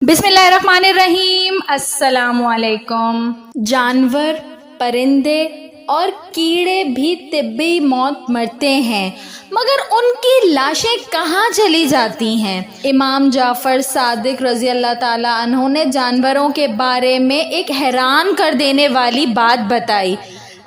बिस्मिल्लाहिर्रहमानिर्रहीम। अस्सलाम वालेकुम। जानवर, परिंदे और कीड़े भी तिब्बी मौत मरते हैं, मगर उनकी लाशें कहाँ चली जाती हैं? इमाम जाफ़र सादिक रज़ी अल्लाह ताला अन्हु ने जानवरों के बारे में एक हैरान कर देने वाली बात बताई।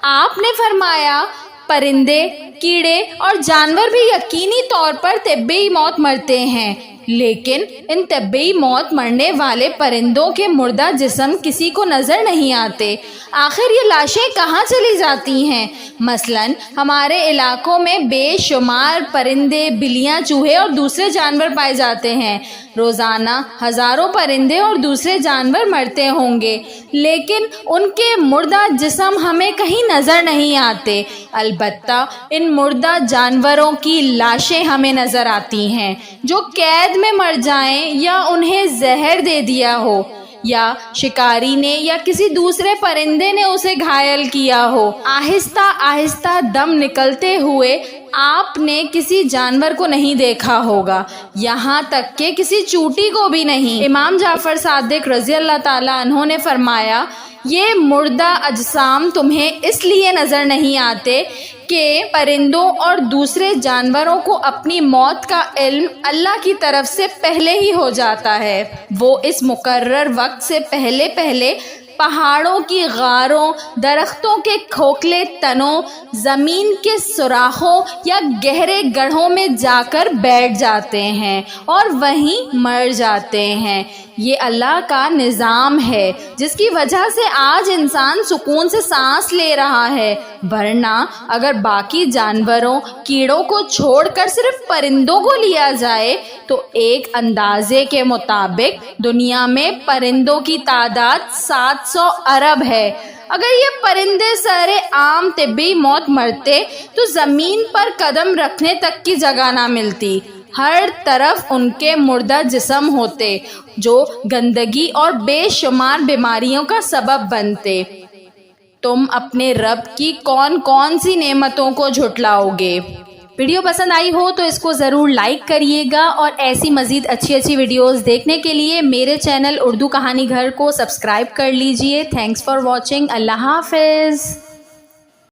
आपने फरमाया, परिंदे, कीड़े और जानवर भी यकीनी तौर पर तिब्बी मौत मरते हैं, लेकिन इन तिब्बी मौत मरने वाले परिंदों के मुर्दा जिस्म किसी को नज़र नहीं आते। आखिर ये लाशें कहाँ चली जाती हैं? मसलन हमारे इलाकों में बेशुमार परिंदे, बिल्लियाँ, चूहे और दूसरे जानवर पाए जाते हैं। रोज़ाना हज़ारों परिंदे और दूसरे जानवर मरते होंगे, लेकिन उनके मुर्दा जिस्म हमें कहीं नज़र नहीं आते। अलबत्ता इन मुर्दा जानवरों की लाशें हमें नज़र आती हैं, जो कैद में मर जाएं या उन्हें जहर दे दिया हो, या शिकारी ने या किसी दूसरे परिंदे ने उसे घायल किया हो। आहिस्ता आहिस्ता दम निकलते हुए आपने किसी जानवर को नहीं देखा होगा, यहाँ तक कि किसी चूटी को भी नहीं। इमाम जाफ़र सादिक रज़ी अल्लाह ताला अन्हु ने फरमाया, ये मुर्दा अजसाम तुम्हें इसलिए नज़र नहीं आते कि परिंदों और दूसरे जानवरों को अपनी मौत का इल्म अल्लाह की तरफ से पहले ही हो जाता है। वो इस मुकर्रर वक्त से पहले पहले पहाड़ों की गारों, दरख्तों के खोखले तनों, ज़मीन के सुराखों या गहरे गड्ढों में जाकर बैठ जाते हैं और वहीं मर जाते हैं। ये अल्लाह का निज़ाम है, जिसकी वजह से आज इंसान सुकून से सांस ले रहा है। वरना अगर बाकी जानवरों, कीड़ों को छोड़कर सिर्फ परिंदों को लिया जाए तो एक अंदाजे के मुताबिक दुनिया में परिंदों की तादाद 700 अरब है। अगर ये परिंदे सारे आम तिब्बी मौत मरते तो ज़मीन पर कदम रखने तक की जगह ना मिलती। हर तरफ उनके मुर्दा जिस्म होते, जो गंदगी और बेशुमार बीमारियों का सबब बनते। तुम अपने रब की कौन कौन सी नेमतों को झुटलाओगे? वीडियो पसंद आई हो तो इसको ज़रूर लाइक करिएगा, और ऐसी मज़ीद अच्छी वीडियोस देखने के लिए मेरे चैनल उर्दू कहानी घर को सब्सक्राइब कर लीजिए। Thanks for watching. अल्लाह हाफ़िज़।